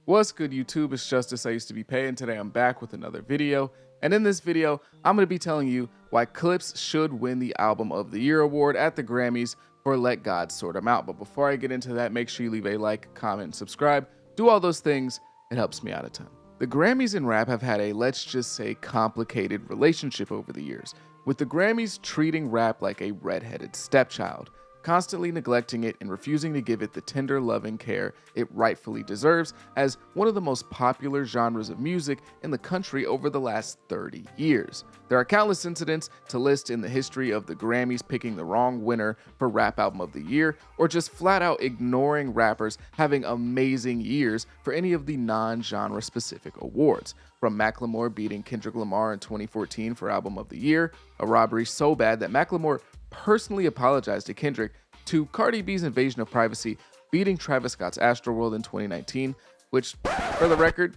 What's good, YouTube? It's Justice I Used to Be Paid, and today I'm back with another video. And in this video, I'm going to be telling you why Clipse should win the Album of the Year award at the Grammys for Let God Sort 'Em Out. But before I get into that, make sure you leave a like, comment, and subscribe. Do all those things. It helps me out a ton. The Grammys and rap have had a, let's just say, complicated relationship over the years, with the Grammys treating rap like a redheaded stepchild, constantly neglecting it and refusing to give it the tender, loving care it rightfully deserves as one of the most popular genres of music in the country over the last 30 years. There are countless incidents to list in the history of the Grammys picking the wrong winner for Rap Album of the Year, or just flat out ignoring rappers having amazing years for any of the non-genre specific awards. From Macklemore beating Kendrick Lamar in 2014 for Album of the Year, a robbery so bad that Macklemore personally apologized to Kendrick, to Cardi B's Invasion of Privacy beating Travis Scott's Astroworld in 2019, which, for the record,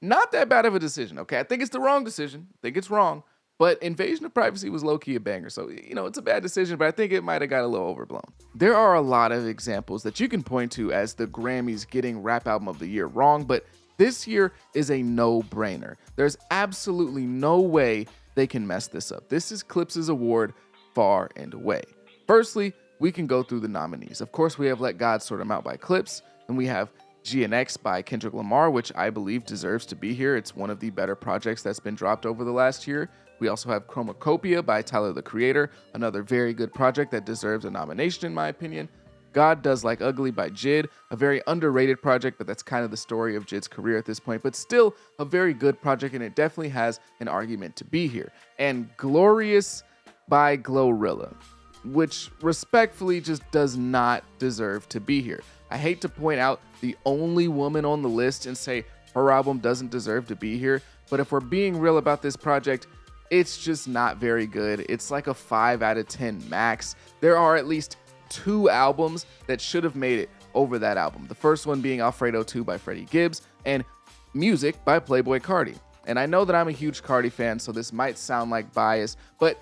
not that bad of a decision, okay? I think it's the wrong decision. I think it's wrong. But Invasion of Privacy was low-key a banger, so, it's a bad decision, but I think it might have got a little overblown. There are a lot of examples that you can point to as the Grammys getting Rap Album of the Year wrong, but this year is a no-brainer. There's absolutely no way they can mess this up. This is Clipse's award far and away. Firstly, we can go through the nominees. Of course, we have Let God Sort 'Em Out by Clipse, and we have GNX by Kendrick Lamar, which I believe deserves to be here. It's one of the better projects that's been dropped over the last year. We also have Chromacopia by Tyler, the Creator, another very good project that deserves a nomination in my opinion. God Does Like Ugly by Jid, a very underrated project, but that's kind of the story of Jid's career at this point, but still a very good project, and it definitely has an argument to be here. And Glorious by Glorilla, which respectfully just does not deserve to be here. I hate to point out the only woman on the list and say her album doesn't deserve to be here, but if we're being real about this project, it's just not very good. It's like a 5 out of 10 max. There are at least 2 albums that should have made it over that album. The first one being Alfredo 2 by Freddie Gibbs and Music by Playboi Carti. And I know that I'm a huge Carti fan, so this might sound like bias, but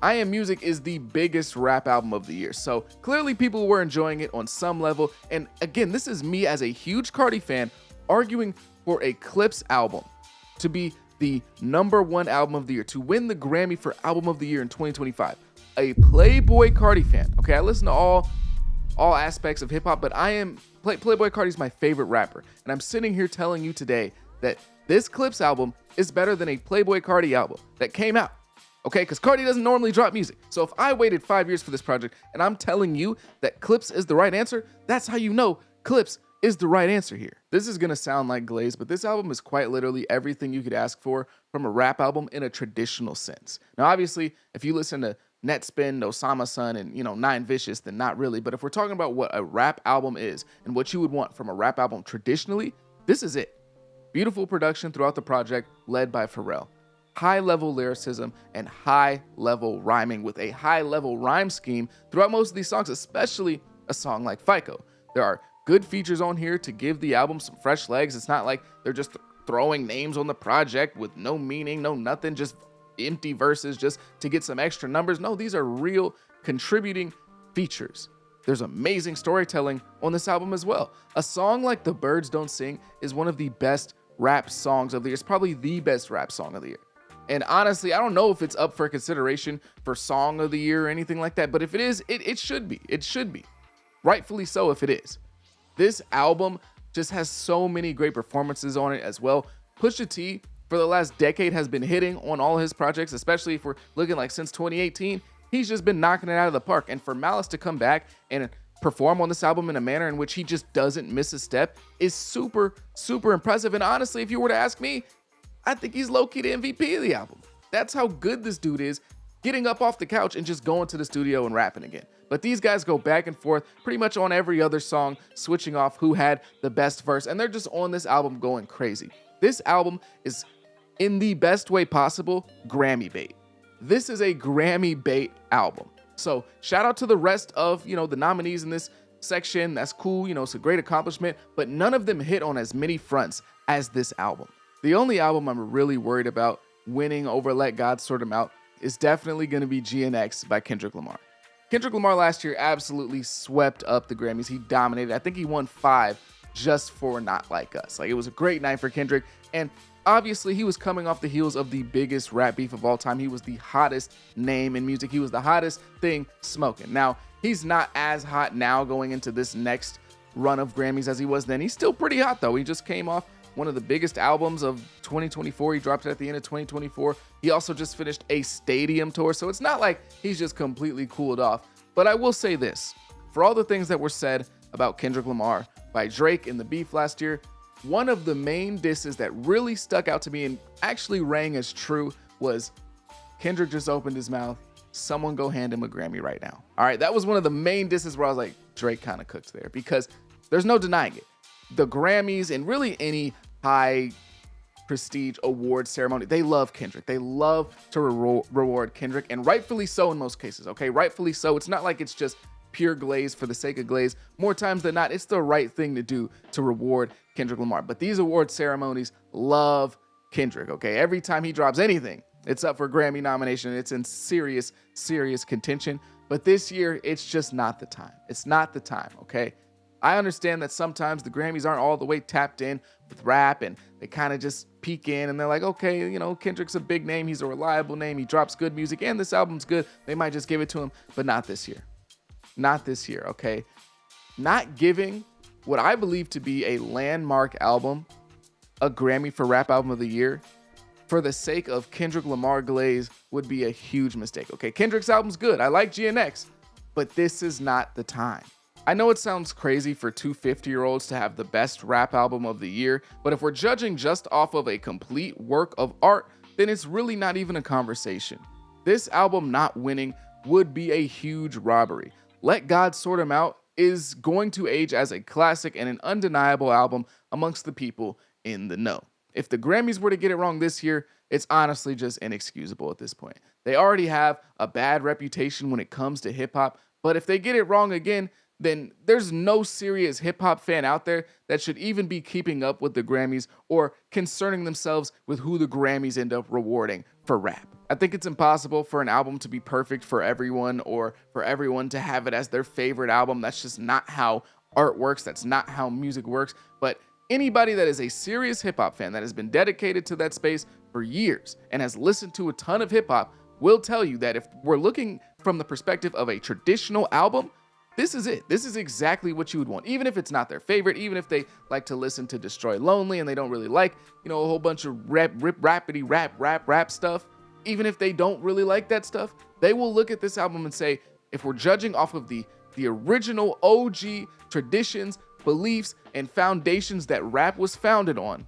I Am Music is the biggest rap album of the year, so clearly people were enjoying it on some level. And again, this is me as a huge Carti fan arguing for a Clipse album to be the #1 album of the year, to win the Grammy for Album of the Year in 2025. A Playboi Carti fan, okay? I listen to all aspects of hip hop, but Playboi Carti is my favorite rapper, and I'm sitting here telling you today that this Clipse album is better than a Playboi Carti album that came out. Okay, because Carti doesn't normally drop music. So if I waited 5 years for this project and I'm telling you that Clipse is the right answer, that's how you know Clipse is the right answer here. This is gonna sound like glaze, but this album is quite literally everything you could ask for from a rap album in a traditional sense. Now, obviously, if you listen to Netspin, Osama Sun, and Nine Vicious, then not really. But if we're talking about what a rap album is and what you would want from a rap album traditionally, this is it. Beautiful production throughout the project, led by Pharrell. High-level lyricism and high-level rhyming with a high-level rhyme scheme throughout most of these songs, especially a song like FICO. There are good features on here to give the album some fresh legs. It's not like they're just throwing names on the project with no meaning, no nothing, just empty verses just to get some extra numbers. No, these are real contributing features. There's amazing storytelling on this album as well. A song like The Birds Don't Sing is one of the best rap songs of the year. It's probably the best rap song of the year. And honestly, I don't know if it's up for consideration for Song of the Year or anything like that, but if it is, it should be. It should be. Rightfully so if it is. This album just has so many great performances on it as well. Pusha T, for the last decade, has been hitting on all his projects, especially if we're looking like since 2018. He's just been knocking it out of the park. And for Malice to come back and perform on this album in a manner in which he just doesn't miss a step is super, super impressive. And honestly, if you were to ask me, I think he's low-key the MVP of the album. That's how good this dude is, getting up off the couch and just going to the studio and rapping again. But these guys go back and forth pretty much on every other song, switching off who had the best verse, and they're just on this album going crazy. This album is, in the best way possible, Grammy bait. This is a Grammy bait album. So shout out to the rest of, the nominees in this section. That's cool. It's a great accomplishment, but none of them hit on as many fronts as this album. The only album I'm really worried about winning over Let God Sort 'Em Out is definitely going to be GNX by Kendrick Lamar. Kendrick Lamar last year absolutely swept up the Grammys. He dominated. I think he won 5 just for Not Like Us. Like, it was a great night for Kendrick, and obviously he was coming off the heels of the biggest rap beef of all time. He was the hottest name in music. He was the hottest thing smoking. Now, he's not as hot now going into this next run of Grammys as he was then. He's still pretty hot though. He just came off one of the biggest albums of 2024. He dropped it at the end of 2024. He also just finished a stadium tour, so it's not like he's just completely cooled off. But I will say this, for all the things that were said about Kendrick Lamar by Drake in the beef last year, one of the main disses that really stuck out to me and actually rang as true was Kendrick just opened his mouth. Someone go hand him a Grammy right now. All right, that was one of the main disses where I was like, Drake kind of cooked there, because there's no denying it. The Grammys and really any high prestige award ceremony, they love Kendrick. They love to reward Kendrick, and rightfully so in most cases, okay? Rightfully so. It's not like it's just pure glaze for the sake of glaze. More times than not, it's the right thing to do to reward Kendrick Lamar. But these award ceremonies love Kendrick, okay? Every time he drops anything, it's up for Grammy nomination. It's in serious, serious contention. But this year, it's just not the time. It's not the time, okay? I understand that sometimes the Grammys aren't all the way tapped in with rap, and they kind of just peek in and they're like, okay, you know, Kendrick's a big name. He's a reliable name. He drops good music, and this album's good. They might just give it to him, but not this year. Not this year, okay? Not giving what I believe to be a landmark album a Grammy for Rap Album of the Year for the sake of Kendrick Lamar glaze would be a huge mistake, okay? Kendrick's album's good. I like GNX, but this is not the time. I know it sounds crazy for two 50-year-olds to have the best rap album of the year, but if we're judging just off of a complete work of art, then it's really not even a conversation. This album not winning would be a huge robbery. Let God Sort Him Out is going to age as a classic and an undeniable album amongst the people in the know. If the Grammys were to get it wrong this year, it's honestly just inexcusable at this point. They already have a bad reputation when it comes to hip-hop, but if they get it wrong again, then there's no serious hip-hop fan out there that should even be keeping up with the Grammys or concerning themselves with who the Grammys end up rewarding for rap. I think it's impossible for an album to be perfect for everyone or for everyone to have it as their favorite album. That's just not how art works. That's not how music works. But anybody that is a serious hip-hop fan that has been dedicated to that space for years and has listened to a ton of hip-hop will tell you that if we're looking from the perspective of a traditional album, this is it. This is exactly what you would want. Even if it's not their favorite, even if they like to listen to Destroy Lonely and they don't really like, you know, a whole bunch of rap stuff, even if they don't really like that stuff, they will look at this album and say, if we're judging off of the original OG traditions, beliefs, and foundations that rap was founded on,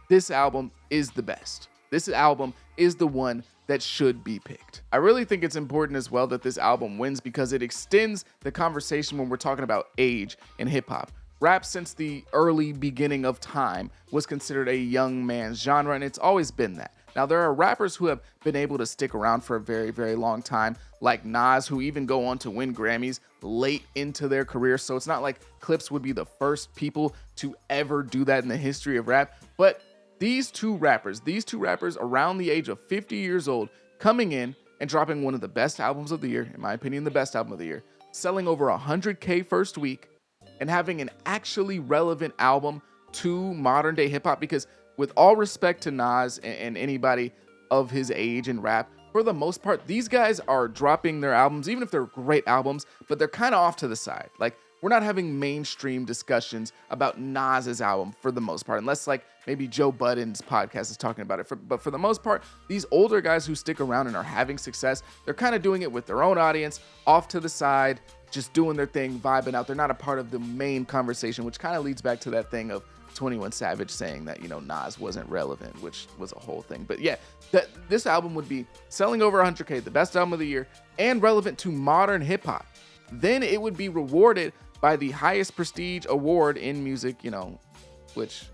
this album is the best. This album is the one that should be picked. I really think it's important as well that this album wins because it extends the conversation when we're talking about age in hip hop. Rap, since the early beginning of time, was considered a young man's genre, and it's always been that. Now, there are rappers who have been able to stick around for a very, very long time, like Nas, who even go on to win Grammys late into their career. So it's not like Clipse would be the first people to ever do that in the history of rap. But these two rappers around the age of 50 years old, coming in and dropping one of the best albums of the year, in my opinion, the best album of the year, selling over 100K first week, and having an actually relevant album to modern day hip hop. Because with all respect to Nas and anybody of his age in rap, for the most part, these guys are dropping their albums, even if they're great albums, but they're kind of off to the side. Like, we're not having mainstream discussions about Nas's album for the most part, unless like maybe Joe Budden's podcast is talking about it. But for the most part, these older guys who stick around and are having success, they're kind of doing it with their own audience, off to the side, just doing their thing, vibing out. They're not a part of the main conversation, which kind of leads back to that thing of 21 Savage saying that, you know, Nas wasn't relevant, which was a whole thing. But yeah, this album would be selling over 100K, the best album of the year, and relevant to modern hip hop. Then it would be rewarded by the highest prestige award in music, you know, which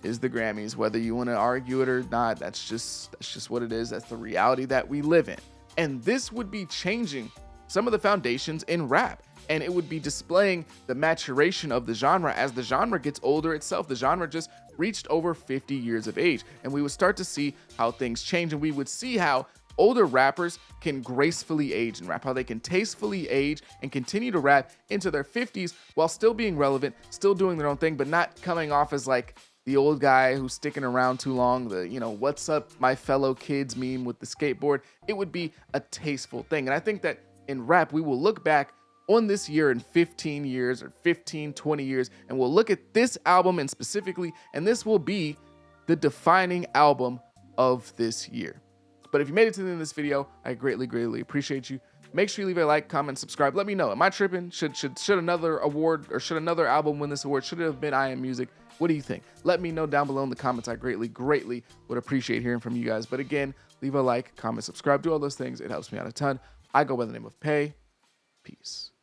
is the Grammys. Whether you want to argue it or not, that's just what it is. That's the reality that we live in. And this would be changing some of the foundations in rap. And it would be displaying the maturation of the genre as the genre gets older itself. The genre just reached over 50 years of age. And we would start to see how things change. And we would see how older rappers can gracefully age in rap, how they can tastefully age and continue to rap into their 50s while still being relevant, still doing their own thing, but not coming off as like the old guy who's sticking around too long, the, what's up, my fellow kids meme with the skateboard. It would be a tasteful thing. And I think that in rap, we will look back on this year in 15 years or 15, 20 years, and we'll look at this album and specifically, and this will be the defining album of this year. But if you made it to the end of this video, I greatly, greatly appreciate you. Make sure you leave a like, comment, subscribe. Let me know. Am I tripping? Should another award or should another album win this award? Should it have been I Am Music? What do you think? Let me know down below in the comments. I greatly, greatly would appreciate hearing from you guys. But again, leave a like, comment, subscribe, do all those things. It helps me out a ton. I go by the name of Pay. Peace.